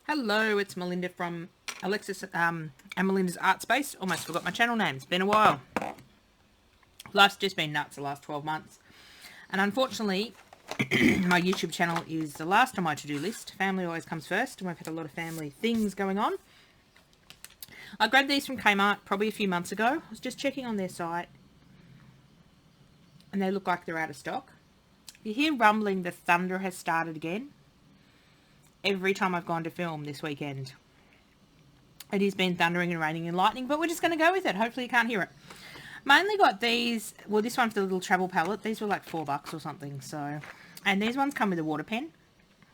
Hello, it's Melinda from Alexis and Melinda's Art Space. Almost forgot my channel name. It's been a while. Life's just been nuts the last 12 months. And unfortunately, my YouTube channel is the last on my to-do list. Family always comes first, and we've had a lot of family things going on. I grabbed these from Kmart probably a few months ago. I was just checking on their site, and they look like they're out of stock. You hear rumbling, the thunder has started again. Every time I've gone to film this weekend, it has been thundering and raining and lightning, but we're just going to go with it. Hopefully you can't hear it. Mainly got these, well, this one for the little travel palette. These were like $4 or something. So, and these ones come with a water pen,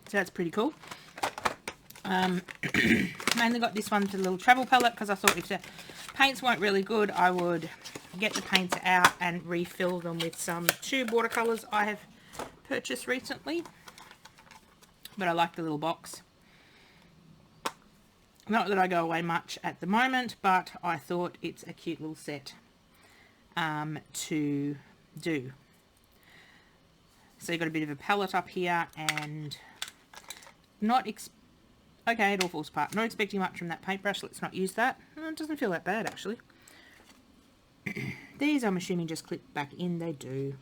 so that's pretty cool. Mainly got this one for the little travel palette because I thought if the paints weren't really good, I would get the paints out and refill them with some tube watercolors I have purchased recently. But I like the little box. Not that I go away much at the moment, but I thought it's a cute little set to do. So you've got a bit of a palette up here, and okay, it all falls apart. Not expecting much from that paintbrush. Let's not use that. It doesn't feel that bad, actually. These, I'm assuming, just clip back in. They do.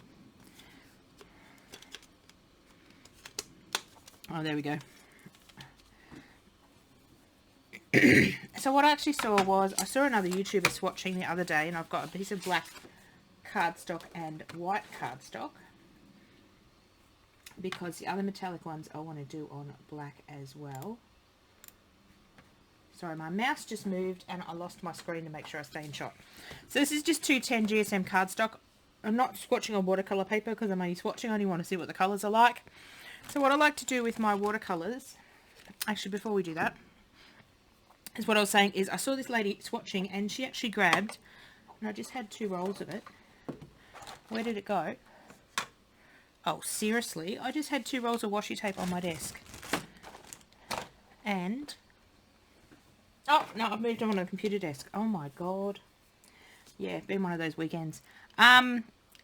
Oh, there we go. So what I actually saw was, I saw another YouTuber swatching the other day, and I've got a piece of black cardstock and white cardstock, because the other metallic ones I want to do on black as well. Sorry, my mouse just moved and I lost my screen to make sure I stay in shot. So this is just 210 GSM cardstock. I'm not swatching on watercolor paper because I'm only swatching. I only want to see what the colors are like. So what I like to do with my watercolors, actually before we do that, is what I was saying is I saw this lady swatching and she actually grabbed, and I just had 2 rolls of it. Where did it go? Oh, seriously? I just had 2 rolls of washi tape on my desk. And, oh, no, I've moved them on a computer desk. Oh my God. Yeah, been one of those weekends.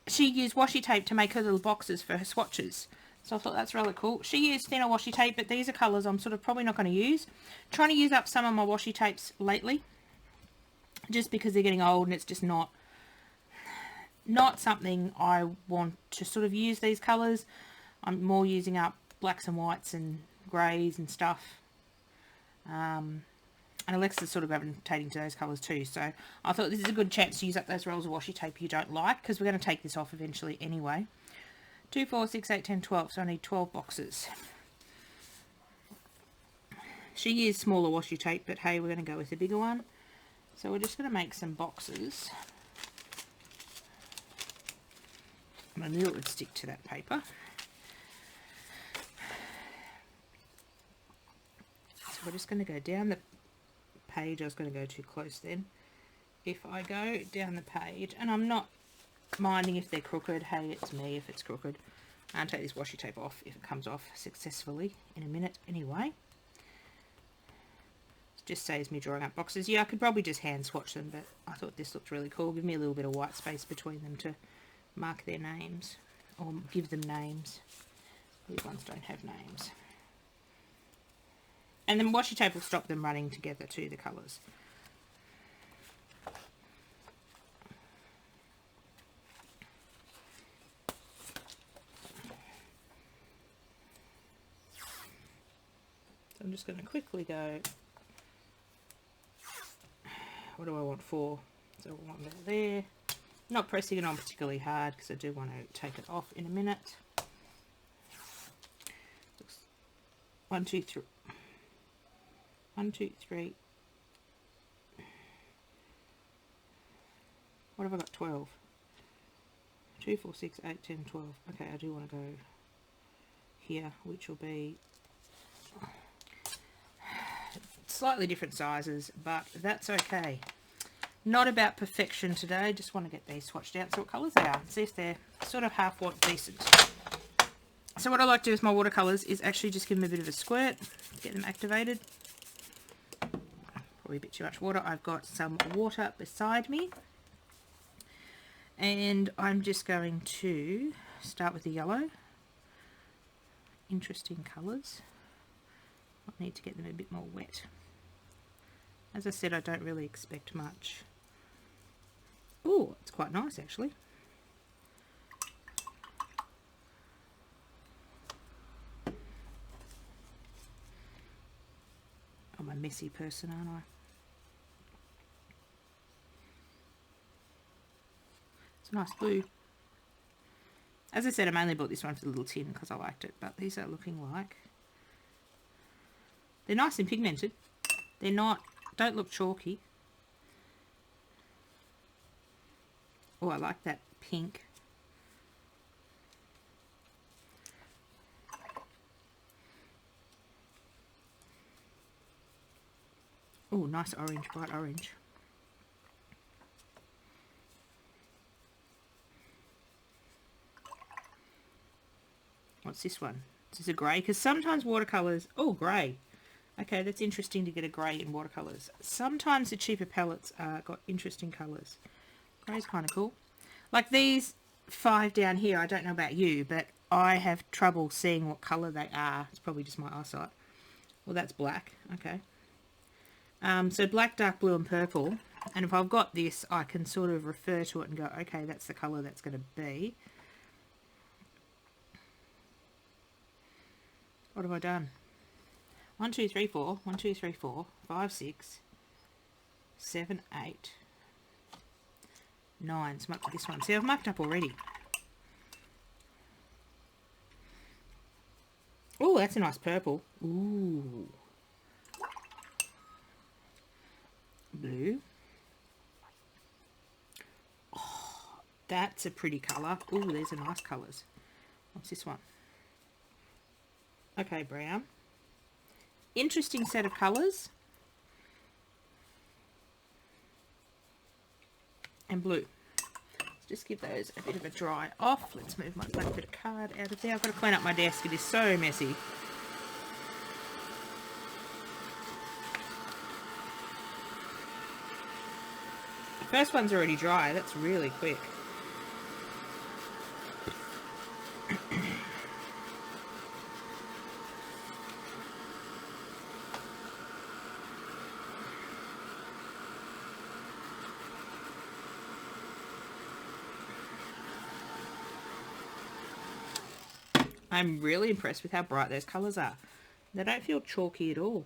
She used washi tape to make her little boxes for her swatches. So I thought that's really cool. She used thinner washi tape, but these are colours I'm sort of probably not going to use. Trying to use up some of my washi tapes lately, just because they're getting old and it's just not something I want to sort of use these colours. I'm more using up blacks and whites and greys and stuff. And Alexis is sort of gravitating to those colours too. So I thought this is a good chance to use up those rolls of washi tape you don't like, because we're going to take this off eventually anyway. 2, 4, 6, 8, 10, 12. So I need 12 boxes. She used smaller washi tape, but hey, we're going to go with the bigger one. So we're just going to make some boxes. I knew it would stick to that paper. So we're just going to go down the page. I was going to go too close then. If I go down the page, and I'm not minding if they're crooked, hey, it's me if it's crooked. I'll take this washi tape off if it comes off successfully in a minute anyway. It just saves me drawing up boxes. Yeah, I could probably just hand swatch them, but I thought this looked really cool. Give me a little bit of white space between them to mark their names, or give them names. These ones don't have names. And then washi tape will stop them running together to the colours. I'm just going to quickly go, what do I want for? So I want that there. Not pressing it on particularly hard because I do want to take it off in a minute. 1, 2, 3. 1, 2, 3. What have I got? 12. 2, 4, 6, 8, 10, 12. Okay, I do want to go here, which will be slightly different sizes, but that's okay. Not about perfection today, just want to get these swatched out, see what colours they are, see if they're sort of half-watt decent. So what I like to do with my watercolours is actually just give them a bit of a squirt, get them activated. Probably a bit too much water. I've got some water beside me, and I'm just going to start with the yellow. Interesting colours. Not need to get them a bit more wet. As I said, I don't really expect much. Oh, it's quite nice actually. I'm a messy person, aren't I? It's a nice blue. As I said, I mainly bought this one for the little tin because I liked it, but these are looking like... They're nice and pigmented. They're not, don't look chalky. Oh, I like that pink. Oh, nice orange, bright orange. What's this one? Is this a grey? Because sometimes watercolours... Oh, grey. Okay, that's interesting to get a grey in watercolours. Sometimes the cheaper palettes got interesting colours. Grey's kind of cool. Like these 5 down here, I don't know about you, but I have trouble seeing what colour they are. It's probably just my eyesight. Well, that's black. Okay. So black, dark blue and purple. And if I've got this, I can sort of refer to it and go, okay, that's the colour that's going to be. What have I done? 1, 2, 3, 4. 1, 2, 3, 4. 5, 6. 7, 8. 9. So I'm up to this one. See, I've marked up already. Oh, that's a nice purple. Ooh. Blue. Oh, that's a pretty colour. Ooh, there's a nice colours. What's this one? Okay, brown. Interesting set of colours. And blue. Let's just give those a bit of a dry off. Let's move my black bit of card out of there. I've got to clean up my desk. It is so messy. The first one's already dry. That's really quick. I'm really impressed with how bright those colours are. They don't feel chalky at all.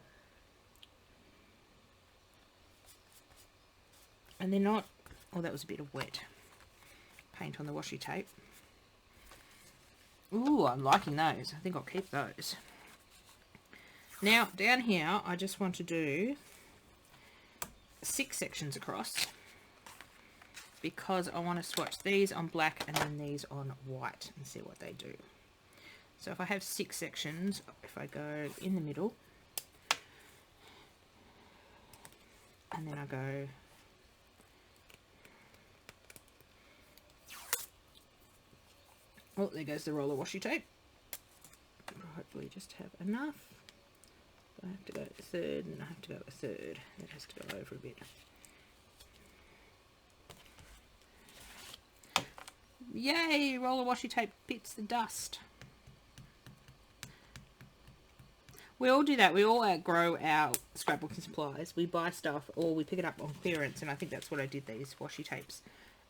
And they're not... Oh, that was a bit of wet paint on the washi tape. Ooh, I'm liking those. I think I'll keep those. Now, down here, I just want to do 6 sections across because I want to swatch these on black and then these on white and see what they do. So if I have 6 sections, if I go in the middle, and then I go oh, there goes the roll of washi tape. Hopefully just have enough. I have to go a third, and I have to go a third. That has to go over a bit. Yay! Roll of washi tape bits the dust. We all do that. We all outgrow our scrapbooking supplies. We buy stuff or we pick it up on clearance, and I think that's what I did, these washi tapes.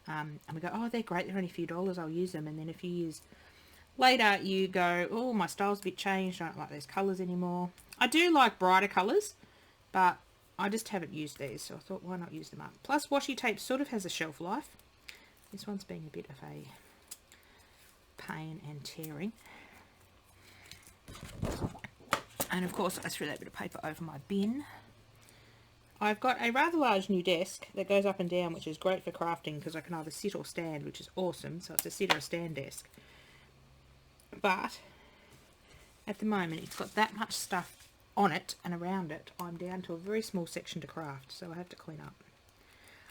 And we go, oh, they're great, they're only a few dollars, I'll use them. And then a few years later you go, oh, my style's a bit changed, I don't like those colours anymore. I do like brighter colours, but I just haven't used these, so I thought, why not use them up? Plus washi tape sort of has a shelf life. This one's being a bit of a pain and tearing. And of course I threw that bit of paper over my bin. I've got a rather large new desk that goes up and down, which is great for crafting because I can either sit or stand, which is awesome. So it's a sit or a stand desk. But at the moment it's got that much stuff on it and around it. I'm down to a very small section to craft, so I have to clean up.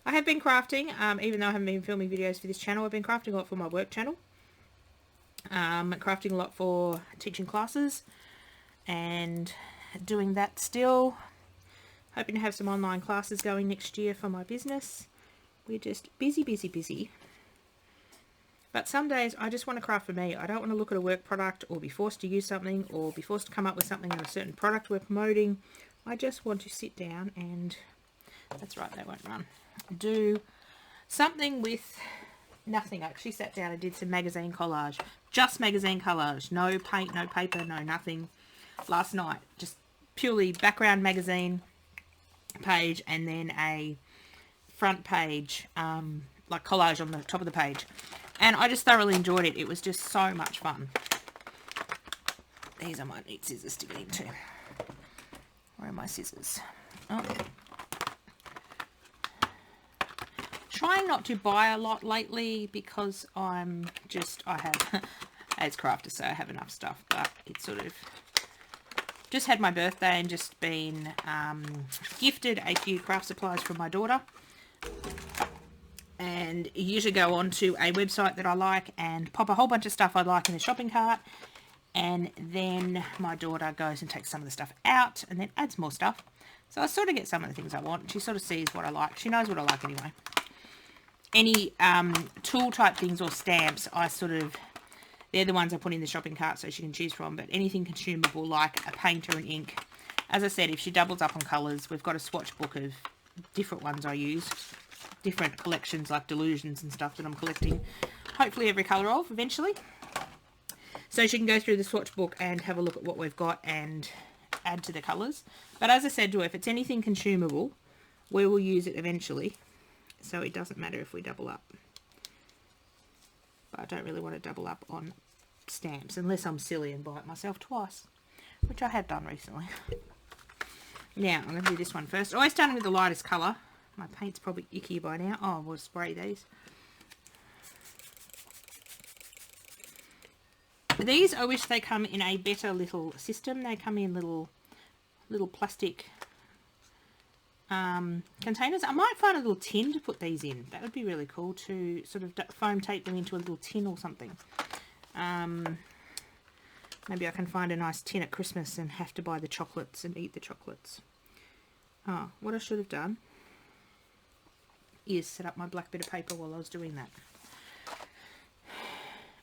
I have been crafting, even though I haven't been filming videos for this channel. I've been crafting a lot for my work channel. Crafting a lot for teaching classes and doing that still. Hoping to have some online classes going next year for my business. We're just busy, busy, busy. But some days I just want to craft for me. I don't want to look at a work product or be forced to use something or be forced to come up with something on a certain product we're promoting. I just want to sit down and, that's right, they won't run, do something with nothing. I actually sat down and did some magazine collage. Just magazine collage. No paint, no paper, no nothing. Last night. Just purely background magazine page and then a front page, like collage on the top of the page. And I just thoroughly enjoyed it. It was just so much fun. These I might need scissors to get into. Where are my scissors? Oh. Trying not to buy a lot lately because I have, as crafter, so I have enough stuff, but it's sort of, just had my birthday and just been gifted a few craft supplies from my daughter. And you usually go on to a website that I like and pop a whole bunch of stuff I like in the shopping cart. And then my daughter goes and takes some of the stuff out and then adds more stuff. So I sort of get some of the things I want. She sort of sees what I like. She knows what I like anyway. Any tool type things or stamps, they're the ones I put in the shopping cart so she can choose from. But anything consumable like a paint or an ink. As I said, if she doubles up on colours, we've got a swatch book of different ones I use. Different collections like delusions and stuff that I'm collecting. Hopefully every colour of eventually. So she can go through the swatch book and have a look at what we've got and add to the colours. But as I said to her, if it's anything consumable, we will use it eventually. So it doesn't matter if we double up. But I don't really want to double up on stamps unless I'm silly and buy it myself twice, which I have done recently. Now I'm going to do this one first. Always starting with the lightest colour. My paint's probably icky by now. Oh, we'll spray these. These, I wish they come in a better little system. They come in little plastic containers. I might find a little tin to put these in. That would be really cool, to sort of foam tape them into a little tin or something. Maybe I can find a nice tin at Christmas and have to buy the chocolates and eat the chocolates. Oh, what I should have done is set up my black bit of paper while I was doing that.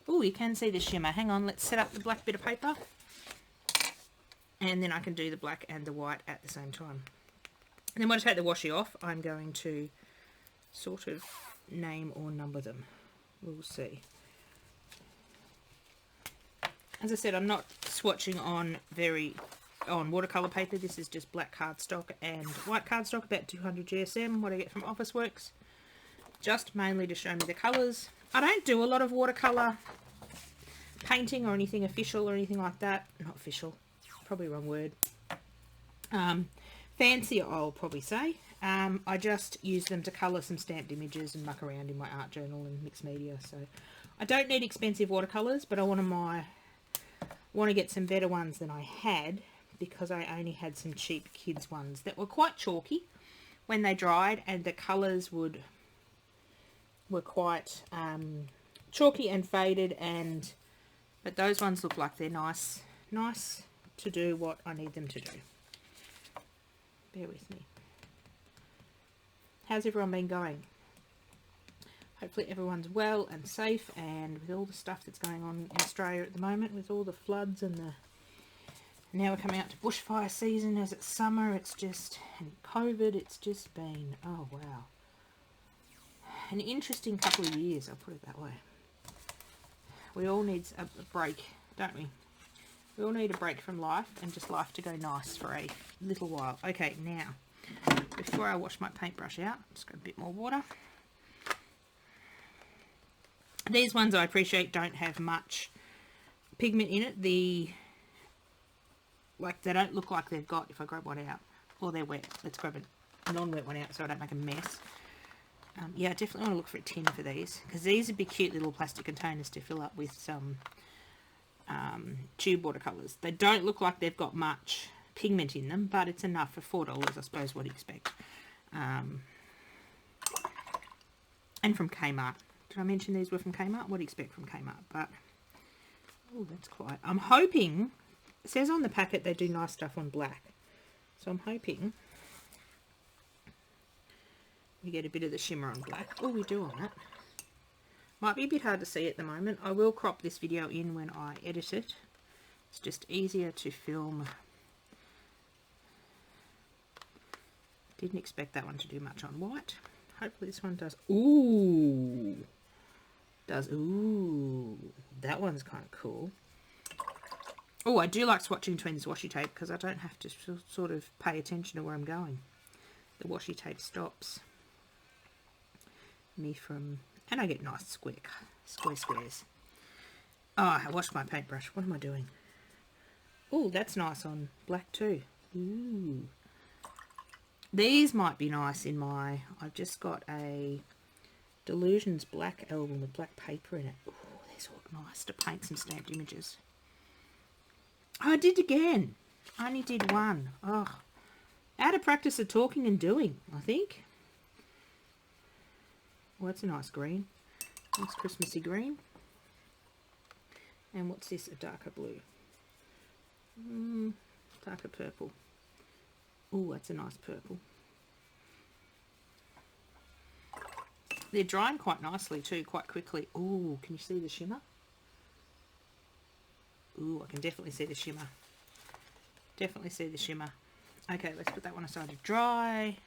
Oh, you can see the shimmer. Hang on, let's set up the black bit of paper. And then I can do the black and the white at the same time. And then when I take the washi off, I'm going to sort of name or number them. We'll see. As I said, I'm not swatching on watercolour paper. This is just black cardstock and white cardstock, about 200 GSM, what I get from Officeworks. Just mainly to show me the colours. I don't do a lot of watercolour painting or anything official or anything like that. Not official, probably wrong word. Fancy, I'll probably say. I just use them to colour some stamped images and muck around in my art journal and mixed media. So I don't need expensive watercolours, but I want to get some better ones than I had, because I only had some cheap kids ones that were quite chalky when they dried, and the colours were quite chalky and faded, but those ones look like they're nice to do what I need them to do. Bear with me. How's everyone been going? Hopefully everyone's well and safe, and with all the stuff that's going on in Australia at the moment, with all the floods and now we're coming out to bushfire season as it's summer, and COVID, it's just been, oh wow, an interesting couple of years, I'll put it that way. We all need a break, don't we? We all need a break from life, and just life to go nice for a little while. Okay, now, before I wash my paintbrush out, just got a bit more water. These ones I appreciate don't have much pigment in it. They don't look like they've got, if I grab one out, or they're wet. Let's grab a non-wet one out so I don't make a mess. Yeah, I definitely want to look for a tin for these, because these would be cute little plastic containers to fill up with some tube watercolours. They don't look like they've got much pigment in them, but it's enough for $4, I suppose, what do you expect. And from Kmart. Did I mention these were from Kmart? What do you expect from Kmart? But, oh, that's quiet. I'm hoping, it says on the packet they do nice stuff on black. So I'm hoping we get a bit of the shimmer on black. Oh, we do on it. Might be a bit hard to see at the moment. I will crop this video in when I edit it. It's just easier to film. Didn't expect that one to do much on white. Hopefully this one does. Ooh. Ooh. That one's kind of cool. Oh, I do like swatching between this washi tape because I don't have to sort of pay attention to where I'm going. The washi tape stops me from... And I get nice squares. Oh, I washed my paintbrush. What am I doing? Oh, that's nice on black too. Ooh. These might be nice in my... I've just got a Delusions black album with black paper in it. Ooh, these look nice to paint some stamped images. Oh, I did again. I only did one. Oh, out of practice of talking and doing, I think. Well, that's a nice green. Nice Christmassy green. And what's this? A darker blue. Darker purple. Oh, that's a nice purple. They're drying quite nicely too, quite quickly. Oh, can you see the shimmer? Ooh, I can definitely see the shimmer. Definitely see the shimmer. Okay, let's put that one aside to dry.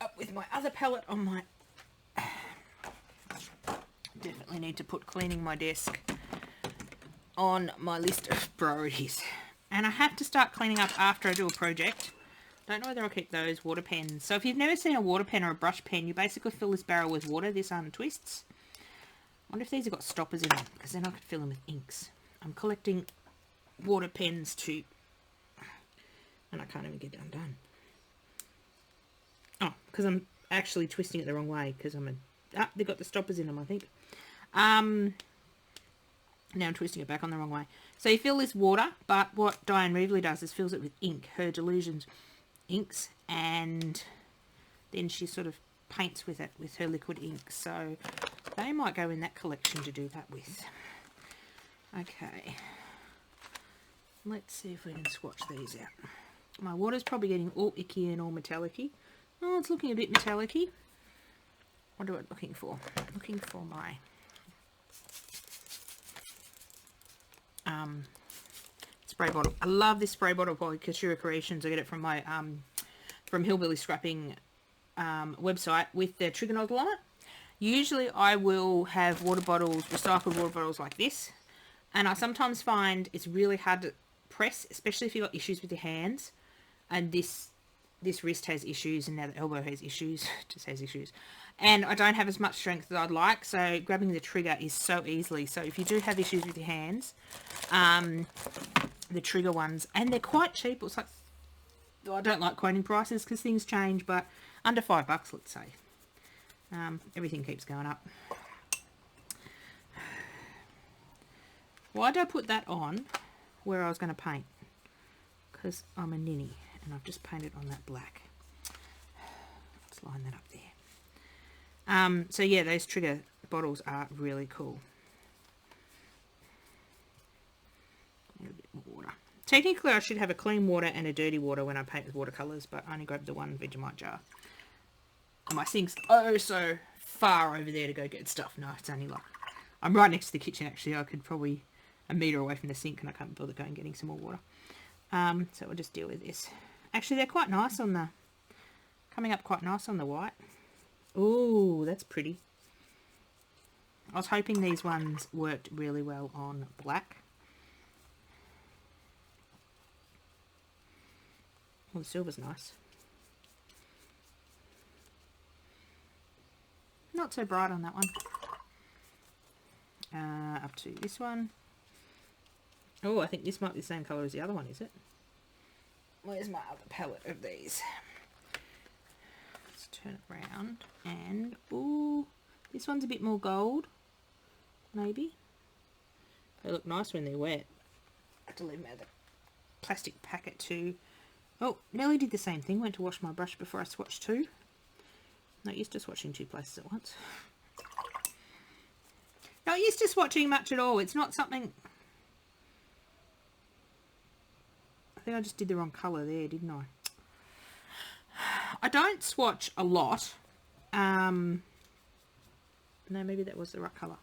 Up with my other palette on my... Definitely need to put cleaning my desk on my list of priorities. And I have to start cleaning up after I do a project. Don't know whether I'll keep those water pens. So if you've never seen a water pen or a brush pen, you basically fill this barrel with water. This untwists. I wonder if these have got stoppers in them, because then I could fill them with inks. I'm collecting water pens too. And I can't even get them done. Oh, because I'm actually twisting it the wrong way, because they've got the stoppers in them, I think. Now I'm twisting it back on the wrong way. So you fill this water, but what Diane Reevely does is fills it with ink, her Delusions inks, and then she sort of paints with it with her liquid ink. So they might go in that collection to do that with. Okay. Let's see if we can swatch these out. My water's probably getting all icky and all metallic-y. Oh, it's looking a bit metallic-y. What am I looking for? Looking for my spray bottle. I love this spray bottle by Kasura Creations. I get it from my from Hillbilly Scrapping website with the trigger nozzle on it. Usually I will have water bottles, recycled water bottles like this, and I sometimes find it's really hard to press, especially if you've got issues with your hands, and this wrist has issues, and now the elbow has issues, just has issues, and I don't have as much strength as I'd like, so grabbing the trigger is so easily. So if you do have issues with your hands, the trigger ones, and they're quite cheap. It's like, I don't like quoting prices because things change, but under $5, let's say. Everything keeps going up. Why did I put that on where I was going to paint? Because I'm a ninny and I've just painted on that black. Let's line that up there. So yeah, those trigger bottles are really cool. A bit more water. Technically I should have a clean water and a dirty water when I paint with watercolours, but I only grabbed the one Vegemite jar. My sink's so far over there to go get stuff. No, it's only like... I'm right next to the kitchen actually. I could probably a metre away from the sink and I can't bother going getting some more water. So we'll just deal with this. Actually, they're quite nice on the... Coming up quite nice on the white. Ooh, that's pretty. I was hoping these ones worked really well on black. Oh, the silver's nice. Not so bright on that one. Up to this one. Oh, I think this might be the same colour as the other one, is it? Where's my other palette of these? Let's turn it around. And, ooh, this one's a bit more gold. Maybe. They look nice when they're wet. I have to leave them out of the plastic packet too. Oh, Melly did the same thing. Went to wash my brush before I swatched too. Not used to swatching two places at once. Not used to swatching much at all. It's not something... I think I just did the wrong colour there, didn't I? I don't swatch a lot. No, maybe that was the right colour.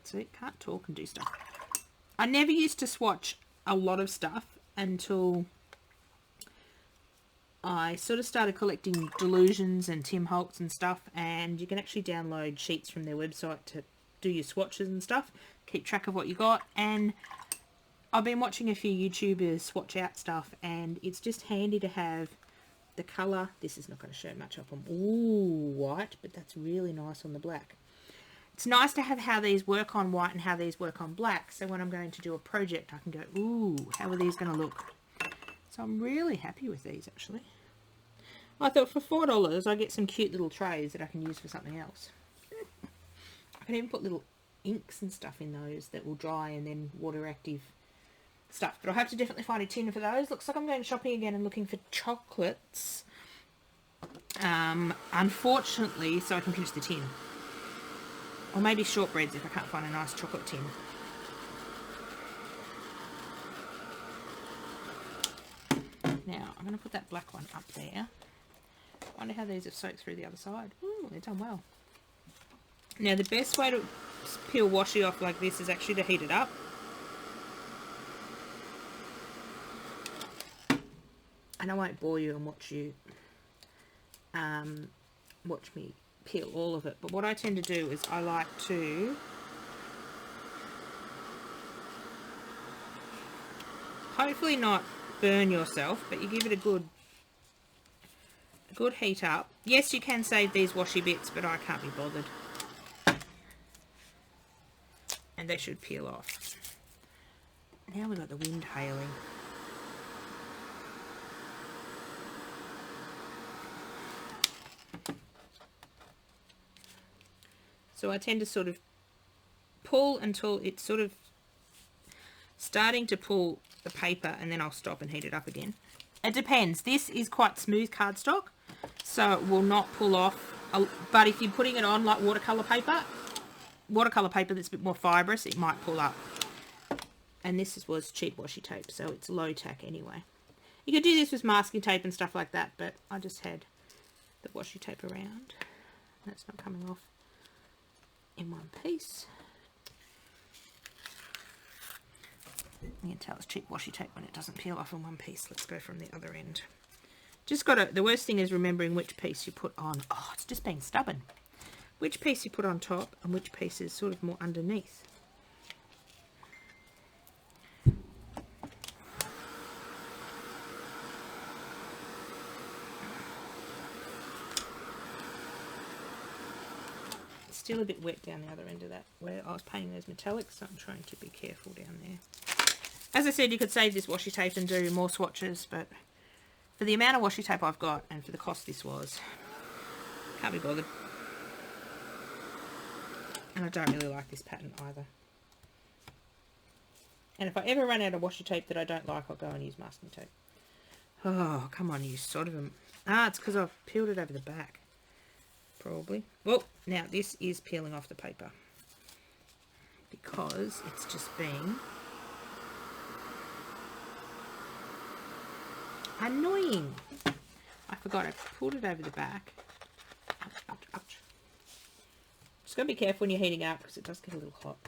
See, can't talk and do stuff. I never used to swatch a lot of stuff until I sort of started collecting Delusions and Tim Holtz and stuff, and you can actually download sheets from their website to do your swatches and stuff, keep track of what you got. And I've been watching a few YouTubers swatch out stuff, and it's just handy to have the colour. This is not going to show much up on white, but that's really nice on the black. It's nice to have how these work on white and how these work on black, so when I'm going to do a project I can go, ooh, how are these going to look? So I'm really happy with these actually. I thought for $4 I get some cute little trays that I can use for something else. I can even put little inks and stuff in those that will dry and then water active stuff. But I'll have to definitely find a tin for those. Looks like I'm going shopping again and looking for chocolates. Unfortunately, so I can finish the tin. Or maybe shortbreads if I can't find a nice chocolate tin. Now, I'm going to put that black one up there. I wonder how these have soaked through the other side. Ooh, they've done well. Now, the best way to peel washi off like this is actually to heat it up. And I won't bore you and watch me peel all of it. But what I tend to do is I like to hopefully not burn yourself, but you give it a good heat up. Yes, you can save these washi bits, but I can't be bothered. And they should peel off. Now we've got the wind hailing. So I tend to sort of pull until it's sort of starting to pull the paper, and then I'll stop and heat it up again. It depends. This is quite smooth cardstock, so it will not pull off. But if you're putting it on like watercolour paper that's a bit more fibrous, it might pull up. And this was cheap washi tape, so it's low tack anyway. You could do this with masking tape and stuff like that, but I just had the washi tape around. That's not coming off in one piece. You can tell it's cheap washi tape when it doesn't peel off in one piece. Let's go from the other end. Just gotta, the worst thing is remembering which piece you put on. Oh, it's just being stubborn. Which piece you put on top and which piece is sort of more underneath. Still a bit wet down the other end of that where I was painting those metallics, so I'm trying to be careful down there. As I said, you could save this washi tape and do more swatches, but for the amount of washi tape I've got and for the cost this was, can't be bothered. And I don't really like this pattern either. And if I ever run out of washi tape that I don't like, I'll go and use masking tape. Oh, come on, you sort of them. Ah, it's because I've peeled it over the back. Probably. Well, now this is peeling off the paper because it's just being annoying. I forgot I pulled it over the back. Ouch, ouch, ouch. Just got to be careful when you're heating up because it does get a little hot.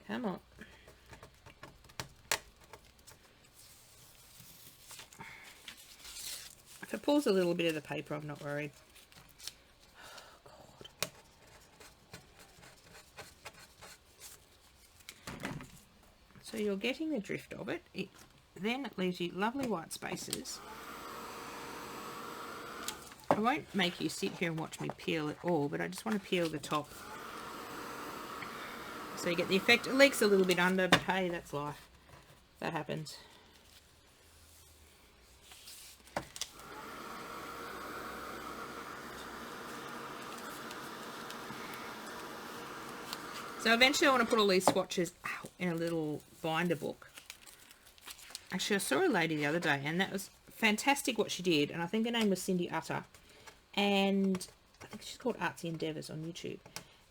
Come on. If it pulls a little bit of the paper, I'm not worried. Oh, God. So you're getting the drift of it. Then it leaves you lovely white spaces. I won't make you sit here and watch me peel it all, but I just want to peel the top. So you get the effect. It leaks a little bit under, but hey, that's life. That happens. So eventually I want to put all these swatches in a little binder book. Actually, I saw a lady the other day and that was fantastic what she did. And I think her name was Cindy Utter. And I think she's called Artsy Endeavours on YouTube.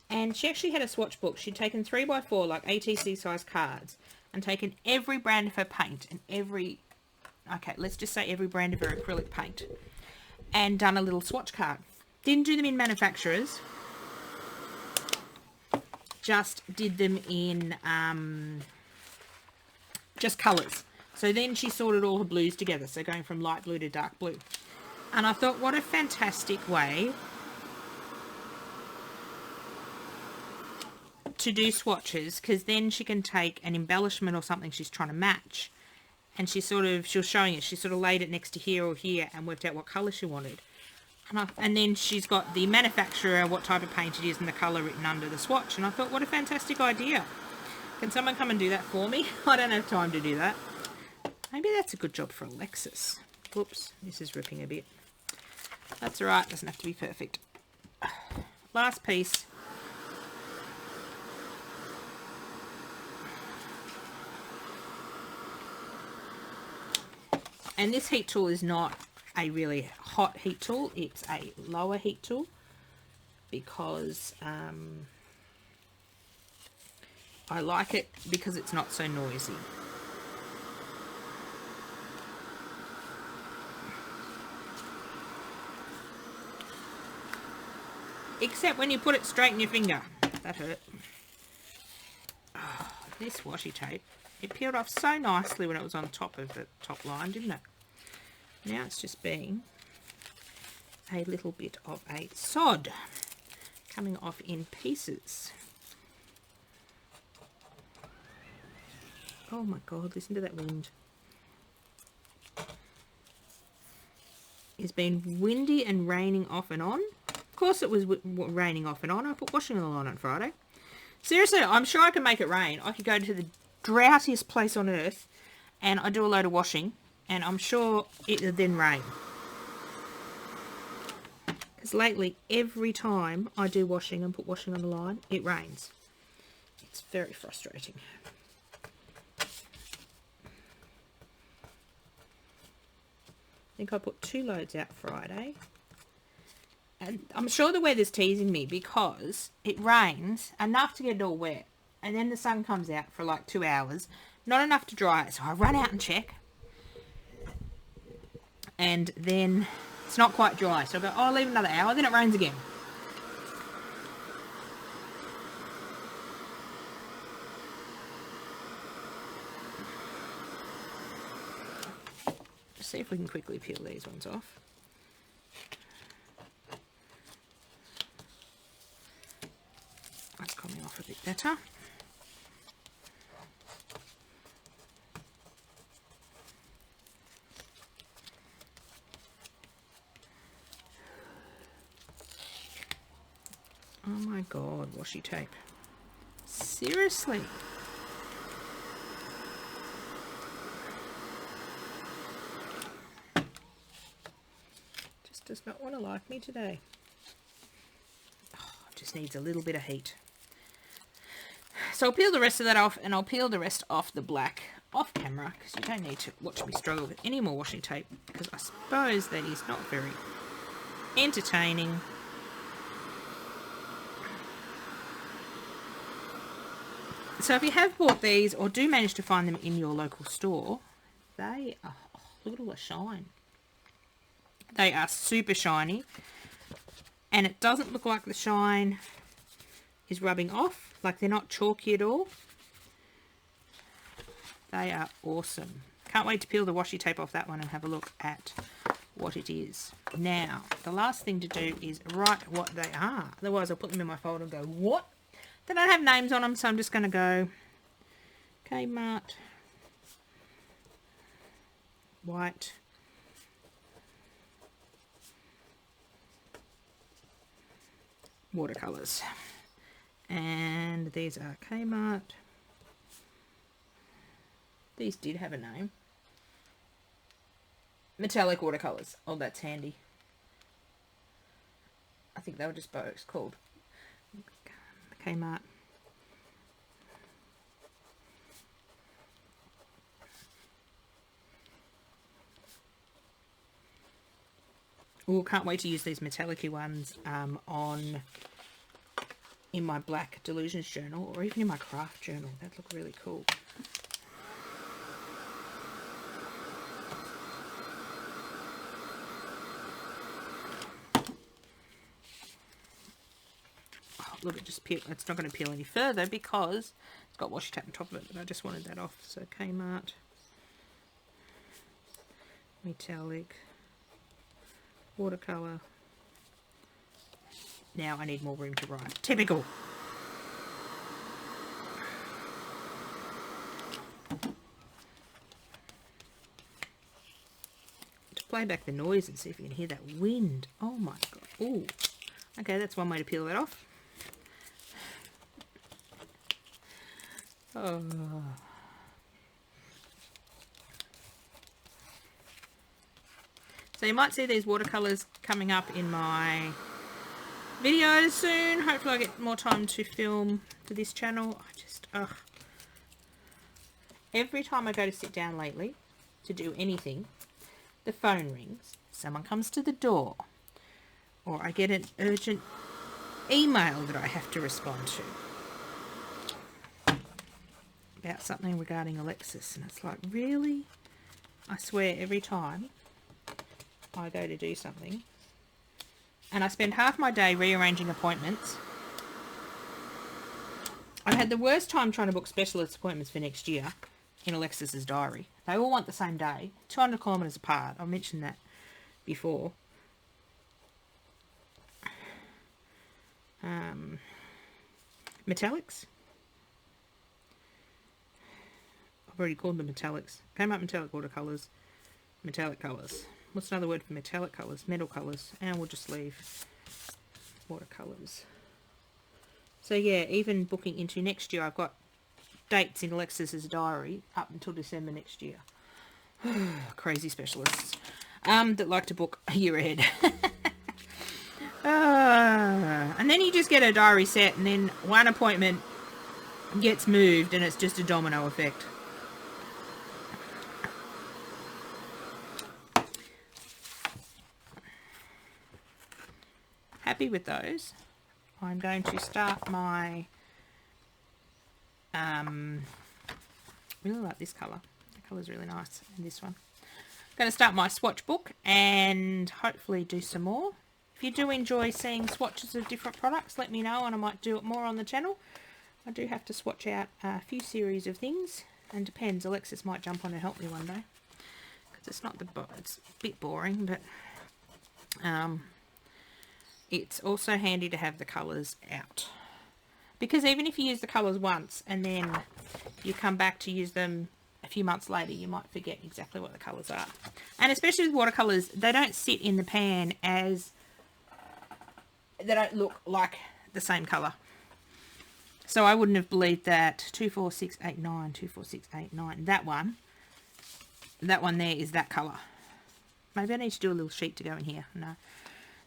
And she actually had a swatch book. She'd taken 3x4 like ATC size cards and taken every brand of her paint and every, okay, let's just say every brand of her acrylic paint. and done a little swatch card. Didn't do them in manufacturers, just did them in just colours. So then she sorted all her blues together, so going from light blue to dark blue. And I thought, what a fantastic way to do swatches, because then she can take an embellishment or something she's trying to match, and she was showing it, she sort of laid it next to here or here and worked out what colour she wanted. And then she's got the manufacturer, what type of paint it is, and the colour written under the swatch. And I thought, what a fantastic idea. Can someone come and do that for me? I don't have time to do that. Maybe that's a good job for Alexis. Whoops, this is ripping a bit. That's alright, doesn't have to be perfect. Last piece. And this heat tool is not a really hot heat tool, it's a lower heat tool, because I like it because it's not so noisy. Except when you put it straight in your finger. That hurt. Oh, this washi tape. It peeled off so nicely when it was on top of the top line, didn't it? Now it's just being a little bit of a sod coming off in pieces. Oh my God, listen to that wind. It's been windy and raining off and on. Of course it was raining off and on. I put washing oil on Friday. Seriously, I'm sure I can make it rain. I could go to the droughtiest place on earth and I do a load of washing and I'm sure it will then rain. Because lately, every time I do washing and put washing on the line, it rains. It's very frustrating. I think I put 2 loads out Friday. And I'm sure the weather's teasing me because it rains enough to get it all wet. And then the sun comes out for like 2 hours. Not enough to dry it. So I run out and check. And then it's not quite dry. So I go, oh, I'll leave another hour. Then it rains again. Let's see if we can quickly peel these ones off. That's coming off a bit better. Oh my God, washi tape. Seriously. Just does not want to like me today. Oh, just needs a little bit of heat. So I'll peel the rest of that off and I'll peel the rest off the black off camera because you don't need to watch me struggle with any more washi tape because I suppose that is not very entertaining. So if you have bought these or do manage to find them in your local store, they are, oh, look at all the shine. They are super shiny and it doesn't look like the shine is rubbing off, like they're not chalky at all. They are awesome. Can't wait to peel the washi tape off that one and have a look at what it is. Now, the last thing to do is write what they are. Otherwise I'll put them in my folder and go, what? They don't have names on them, so I'm just going to go Kmart White Watercolours. And these are Kmart. These did have a name. Metallic Watercolours. Oh, that's handy. I think they were just both called Kmart. Oh, can't wait to use these metallic-y ones in my Black Delusions journal or even in my craft journal. That'd look really cool. look, it just peel. It's not going to peel any further because it's got washi tape on top of it, but I just wanted that off. So Kmart metallic watercolour. Now I need more room to write. Typical. To play back the noise and see if you can hear that wind. Oh my god. Ooh. Okay, that's one way to peel that off. Oh. So you might see these watercolours coming up in my videos soon. Hopefully I get more time to film for this channel. I just, every time I go to sit down lately to do anything, the phone rings, someone comes to the door, or I get an urgent email that I have to respond to about something regarding Alexis, and it's like, really? I swear every time I go to do something, and I spend half my day rearranging appointments. I've had the worst time trying to book specialist appointments for next year in Alexis's diary. They all want the same day, 200 kilometres apart. I mentioned that before. Metallics. I've already called them metallics. Kmart metallic watercolours. Metallic colours. What's another word for metallic colours? Metal colours. And we'll just leave watercolours. So yeah, even booking into next year, I've got dates in Alexis's diary up until December next year. Crazy specialists that like to book a year ahead. And then you just get a diary set, and then one appointment gets moved, and it's just a domino effect. Happy with those. I'm going to start my really like this colour. The colour's really nice, and this one. I'm going to start my swatch book and hopefully do some more. If you do enjoy seeing swatches of different products, let me know and I might do it more on the channel. I do have to swatch out a few series of things, and depends. Alexis might jump on and help me one day, because it's not it's a bit boring, but it's also handy to have the colours out, because even if you use the colours once and then you come back to use them a few months later, you might forget exactly what the colours are. And especially with watercolours, they don't sit in the pan as, they don't look like the same colour. So I wouldn't have believed that 24689, 24689, that one there is that colour. Maybe I need to do a little sheet to go in here. No,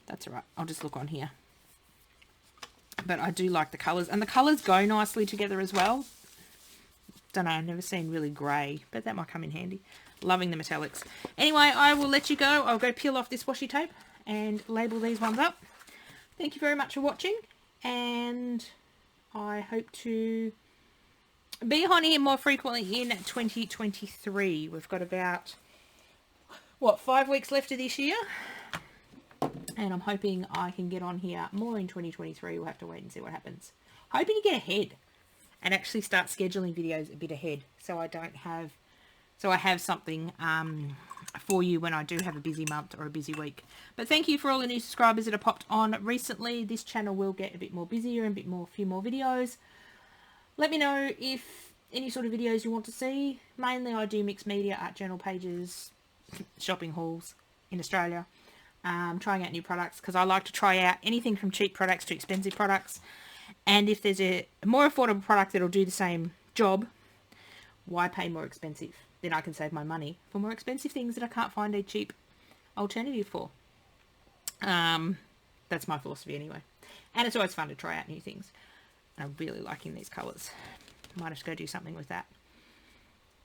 that's alright. I'll just look on here. But I do like the colours, and the colours go nicely together as well. Don't know, I've never seen really grey, but that might come in handy. Loving the metallics. Anyway, I will let you go. I'll go peel off this washi tape and label these ones up. Thank you very much for watching, and I hope to be on here more frequently in 2023. We've got about, what, 5 weeks left of this year, and I'm hoping I can get on here more in 2023. We'll have to wait and see what happens. Hoping to get ahead and actually start scheduling videos a bit ahead, so I have something for you when I do have a busy month or a busy week. But thank you for all the new subscribers that have popped on recently. This channel will get a bit more busier and a few more videos. Let me know if any sort of videos you want to see. Mainly I do mixed media, art journal pages, shopping hauls in Australia. Trying out new products, because I like to try out anything from cheap products to expensive products. And if there's a more affordable product that'll do the same job, why pay more expensive? Then I can save my money for more expensive things that I can't find a cheap alternative for. That's my philosophy anyway. And it's always fun to try out new things. And I'm really liking these colours. Might have to go do something with that.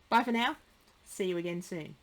Bye for now. See you again soon.